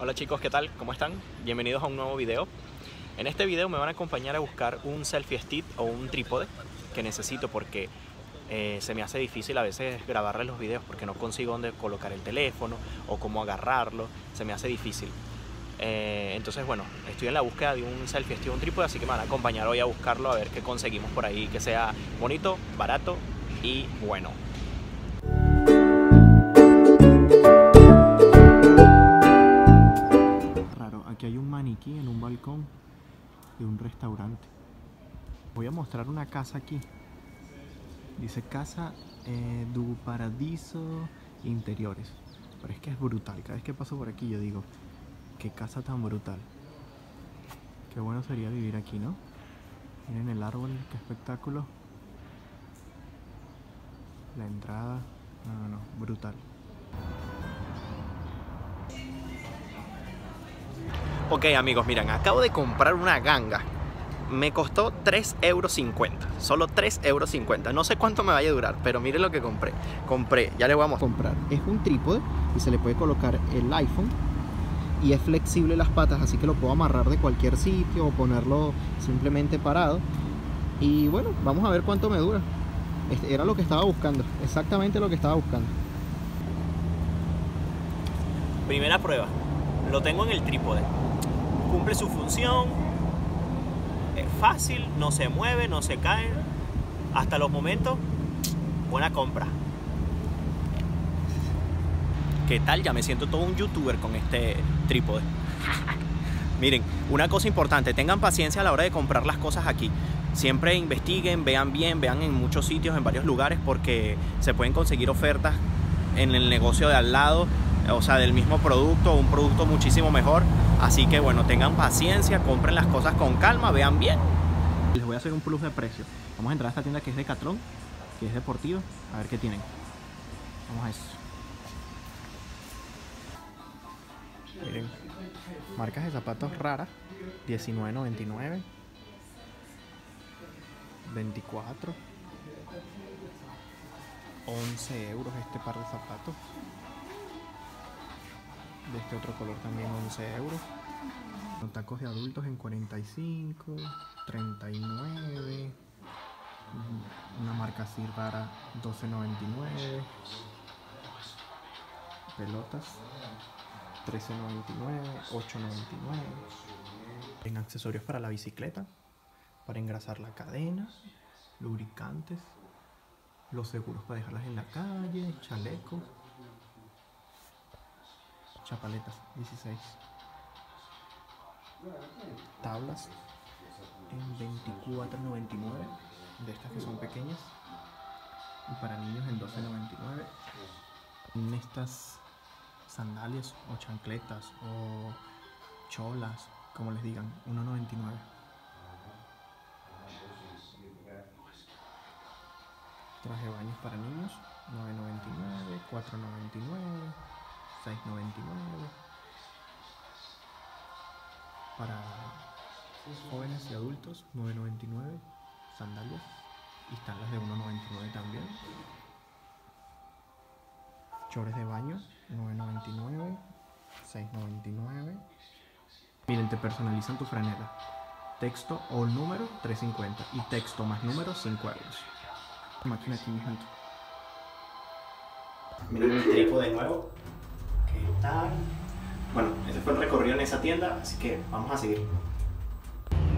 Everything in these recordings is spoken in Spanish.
Hola chicos, ¿qué tal? ¿Cómo están? Bienvenidos a un nuevo video. En este video me van a acompañar a buscar un selfie stick o un trípode que necesito porque se me hace difícil a veces grabarles los videos porque no consigo dónde colocar el teléfono o cómo agarrarlo, se me hace difícil. Entonces bueno, estoy en la búsqueda de un selfie stick o un trípode, así que me van a acompañar hoy a buscarlo a ver qué conseguimos por ahí que sea bonito, barato y bueno. Aquí hay un maniquí en un balcón de un restaurante. Voy a mostrar una casa aquí. Dice Casa do Paradiso Interiores. Pero es que es brutal. Cada vez que paso por aquí yo digo, qué casa tan brutal. Qué bueno sería vivir aquí, ¿no? Miren el árbol, qué espectáculo. La entrada. No, brutal. Ok amigos, miren, acabo de comprar una ganga. Me costó 3,50 €. Solo 3,50 €. No sé cuánto me vaya a durar, pero miren lo que compré. Ya le vamos a comprar. Es un trípode y se le puede colocar el iPhone. Y es flexible las patas, así que lo puedo amarrar de cualquier sitio o ponerlo simplemente parado. Y bueno, vamos a ver cuánto me dura. Era lo que estaba buscando, exactamente lo que estaba buscando. Primera prueba. Lo tengo en el trípode. Cumple su función, es fácil, no se mueve, no se cae. Hasta los momentos, buena compra. ¿Qué tal? Ya me siento todo un youtuber con este trípode. Miren, una cosa importante, tengan paciencia a la hora de comprar las cosas aquí. Siempre investiguen, vean bien, vean en muchos sitios, en varios lugares, porque se pueden conseguir ofertas en el negocio de al lado, o sea, del mismo producto, un producto muchísimo mejor. Así que bueno, tengan paciencia, compren las cosas con calma, vean bien. Les voy a hacer un plus de precio. Vamos a entrar a esta tienda que es Decathlon, que es deportivo, a ver qué tienen. Vamos a eso. Miren, marcas de zapatos raras, $19.99, 24, 11 € este par de zapatos. De este otro color también 11 €. Los tacos de adultos en 45, 39. Una marca así rara, 12.99. Pelotas, 13.99, 8.99. En accesorios para la bicicleta, para engrasar la cadena, lubricantes, los seguros para dejarlas en la calle, chalecos. Chapaletas, 16. Tablas en 24.99, de estas que son pequeñas. Y para niños en 12.99. En estas sandalias o chancletas o cholas, como les digan, 1.99. Traje de baños para niños, 9.99, 4.99. 6.99. Para jóvenes y adultos, 9.99. Sandalias. Y están las de 1.99 también. Chores de baño, 9.99. 6.99. Miren, te personalizan tu franela. Texto o número, 3.50. Y texto más número, 5 €. Máquina aquí, mi gente. Miren el trípode de nuevo. ¿Qué tal? Bueno, ese fue el recorrido en esa tienda, así que vamos a seguir.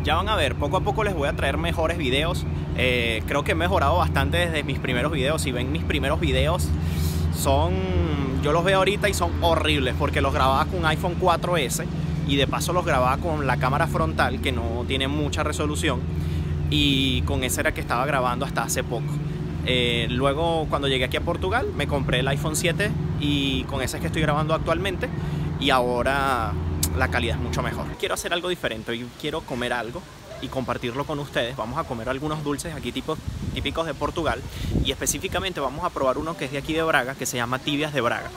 Ya van a ver, poco a poco les voy a traer mejores videos. Creo que he mejorado bastante desde mis primeros videos. Si ven mis primeros videos, yo los veo ahorita y son horribles porque los grababa con un iPhone 4S y de paso los grababa con la cámara frontal que no tiene mucha resolución, y con ese era que estaba grabando hasta hace poco. Luego cuando llegué aquí a Portugal me compré el iPhone 7 y con ese es que estoy grabando actualmente, y ahora la calidad es mucho mejor. Quiero hacer algo diferente y quiero comer algo y compartirlo con ustedes. Vamos a comer algunos dulces aquí típicos de Portugal, y específicamente vamos a probar uno que es de aquí de Braga, que se llama Tibias de Braga.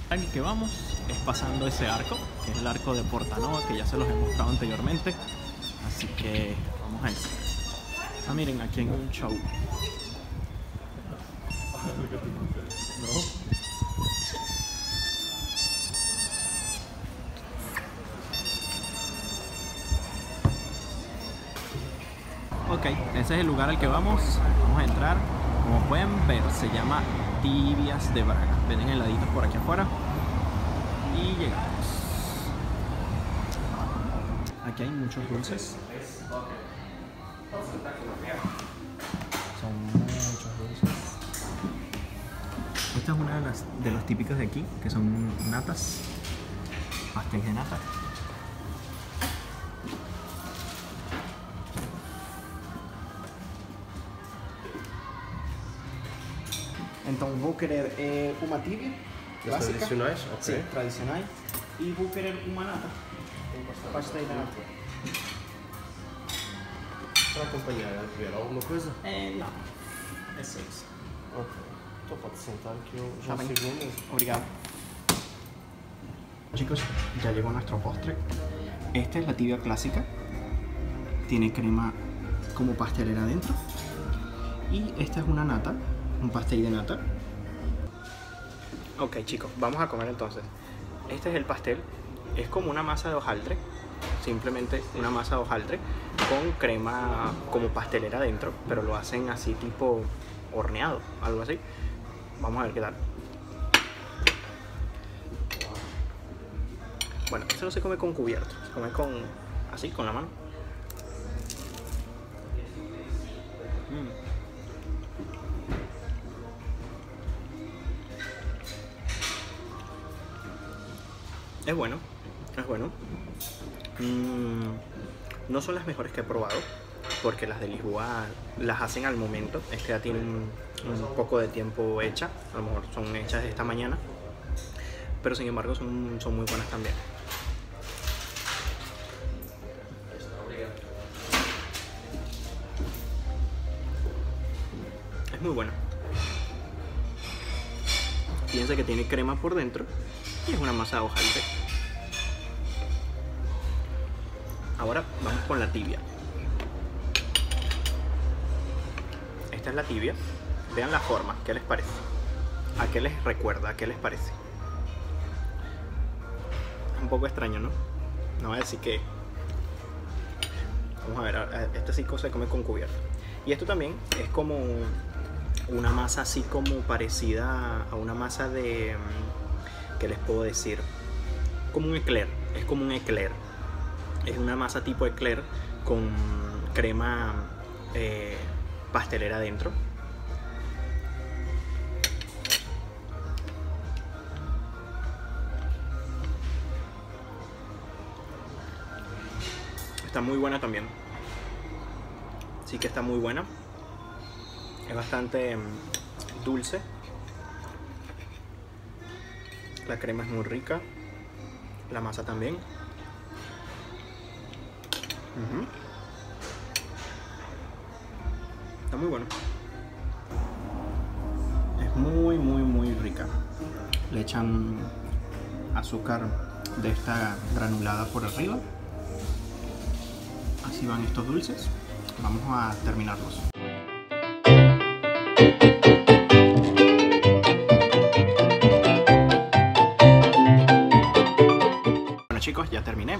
Aquí que vamos es pasando ese arco, que es el arco de Porta Nova, que ya se los he mostrado anteriormente, así que vamos a eso. Ah, miren, aquí hay un show. Ok, ese es el lugar al que vamos. Vamos a entrar. Como pueden ver, se llama Tibias de Braga. Venden heladitos por aquí afuera. Y llegamos. Aquí hay muchos dulces. Son muchos dulces. Esta es una de los típicos de aquí, que son natas. Pastel de nata. Então vou querer uma tibia clássica. Tradicionais? Ok. Sim, tradicionais. E vou querer uma nata. Pastel de nata. Para acompanhar, ver alguma coisa? Não. É só isso. Ok. Então pode sentar que eu já Tá bem. sigo mesmo. Obrigado. Chicos, ya llegó nuestro postre. Esta es la tibia clásica. Tiene crema como pastelera adentro. Y esta es una nata, un pastel de nata. Ok chicos, vamos a comer entonces. Este es el pastel. Es como una masa de hojaldre. Simplemente una masa de hojaldre con crema como pastelera adentro. Pero lo hacen así tipo horneado, algo así. Vamos a ver qué tal. Bueno, esto no se come con cubierto, se come con así, con la mano. Es bueno, es bueno. No son las mejores que he probado, porque las de Lisboa las hacen al momento. Esta ya tiene un poco de tiempo hecha, a lo mejor son hechas esta mañana, pero sin embargo son muy buenas también. Es muy bueno. Fíjense que tiene crema por dentro y es una masa de hojaldre. Ahora vamos con la tibia. Esta es la tibia. Vean la forma, ¿qué les parece? ¿A qué les recuerda? ¿A qué les parece? Es un poco extraño, ¿no? No voy a decir que... Vamos a ver, este sí se come con cubierto. Y esto también es como una masa así como parecida a una masa de... ¿Qué les puedo decir? Como un eclair, es como un eclair. Es una masa tipo eclair con crema pastelera adentro. Está muy buena también. Sí que está muy buena. Es bastante dulce. La crema es muy rica. La masa también. Está muy bueno. Es muy rica. Le echan azúcar de esta granulada por arriba. Así van estos dulces. Vamos a terminarlos. Bueno chicos, ya terminé.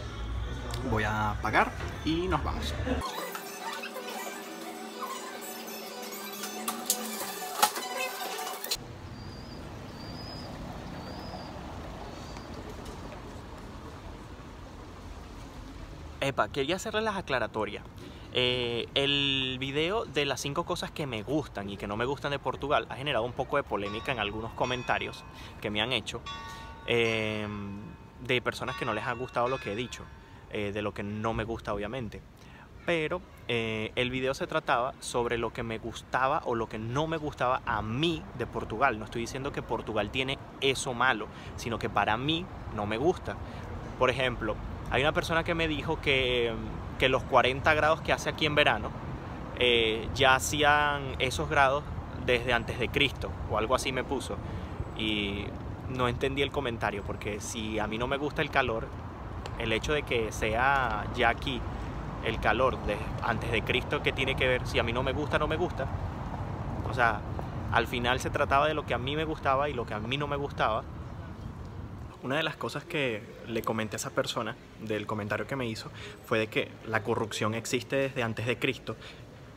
Voy a pagar y nos vamos. Epa, quería hacerles las aclaratorias. El video de las 5 cosas que me gustan y que no me gustan de Portugal ha generado un poco de polémica en algunos comentarios que me han hecho de personas que no les ha gustado lo que he dicho, de lo que no me gusta obviamente. Pero el video se trataba sobre lo que me gustaba o lo que no me gustaba a mí de Portugal. No estoy diciendo que Portugal tiene eso malo, sino que para mí no me gusta. Por ejemplo, hay una persona que me dijo que los 40 grados que hace aquí en verano ya hacían esos grados desde antes de Cristo o algo así me puso, y no entendí el comentario, porque si a mí no me gusta el calor, el hecho de que sea ya aquí el calor de antes de Cristo, ¿qué tiene que ver? Si a mí no me gusta, no me gusta. O sea, al final se trataba de lo que a mí me gustaba y lo que a mí no me gustaba. Una de las cosas que le comenté a esa persona del comentario que me hizo fue de que la corrupción existe desde antes de Cristo,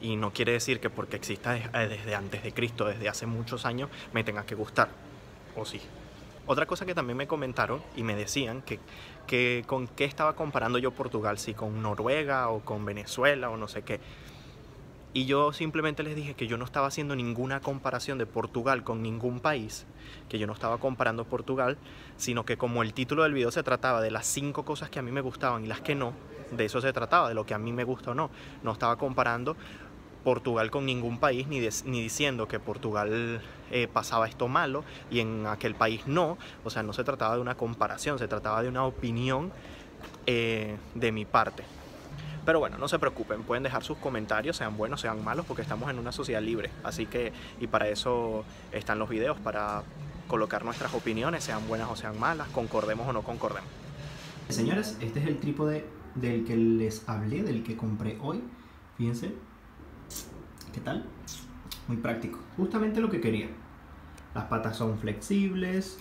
y no quiere decir que porque exista desde antes de Cristo, desde hace muchos años, me tenga que gustar, o sí. Otra cosa que también me comentaron y me decían que con qué estaba comparando yo Portugal, si con Noruega o con Venezuela o no sé qué. Y yo simplemente les dije que yo no estaba haciendo ninguna comparación de Portugal con ningún país, que yo no estaba comparando Portugal, sino que como el título del video se trataba de las 5 cosas que a mí me gustaban y las que no, de eso se trataba, de lo que a mí me gusta o no. No estaba comparando Portugal con ningún país, ni diciendo que Portugal pasaba esto malo y en aquel país no. O sea, no se trataba de una comparación, se trataba de una opinión de mi parte. Pero bueno, no se preocupen, pueden dejar sus comentarios, sean buenos, sean malos, porque estamos en una sociedad libre. Así que, y para eso están los videos, para colocar nuestras opiniones, sean buenas o sean malas, concordemos o no concordemos. Señores, este es el trípode del que les hablé, del que compré hoy. Fíjense, ¿qué tal? Muy práctico, justamente lo que quería. Las patas son flexibles,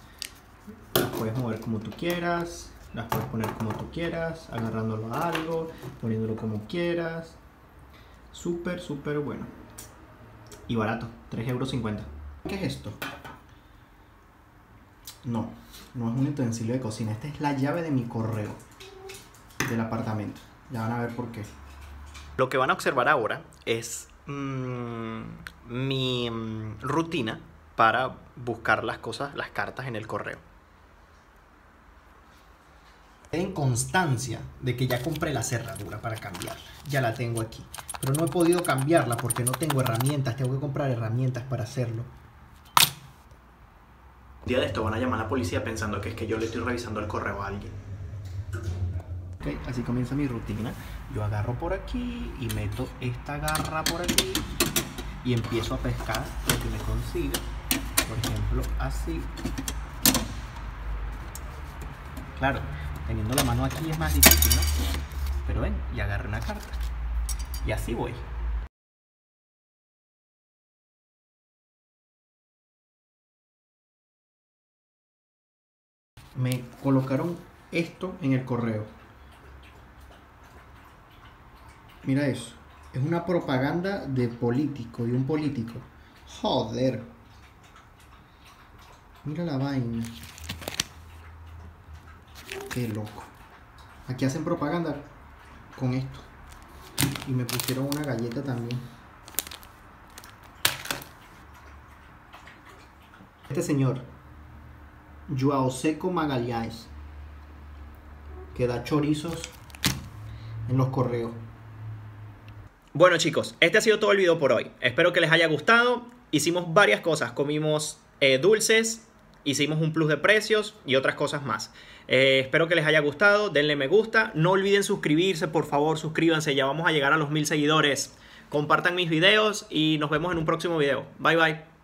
las puedes mover como tú quieras, las puedes poner como tú quieras, agarrándolo a algo, poniéndolo como quieras. Súper, súper bueno. Y barato, 3,50 €. ¿Qué es esto? No es un utensilio de cocina. Esta es la llave de mi correo del apartamento. Ya van a ver por qué. Lo que van a observar ahora es mi rutina para buscar las cosas, las cartas en el correo. En constancia de que ya compré la cerradura para cambiarla. Ya la tengo aquí. Pero no he podido cambiarla porque no tengo herramientas. Tengo que comprar herramientas para hacerlo. Un día de esto van a llamar a la policía pensando que es que yo le estoy revisando el correo a alguien. Ok, así comienza mi rutina. Yo agarro por aquí y meto esta garra por aquí y empiezo a pescar lo que me consiga. Por ejemplo, así. Claro, teniendo la mano aquí es más difícil, ¿no? Pero ven, y agarré una carta. Y así voy. Me colocaron esto en el correo. Mira eso. Es una propaganda de político, de un político. Joder. Mira la vaina. Qué loco. Aquí hacen propaganda con esto. Y me pusieron una galleta también. Este señor, João Seco Magalhães, que da chorizos en los correos. Bueno chicos, este ha sido todo el video por hoy. Espero que les haya gustado. Hicimos varias cosas. Comimos dulces, hicimos un plus de precios y otras cosas más. Espero que les haya gustado. Denle me gusta. No olviden suscribirse, por favor, suscríbanse. Ya vamos a llegar a los 1000 seguidores. Compartan mis videos y nos vemos en un próximo video. Bye bye.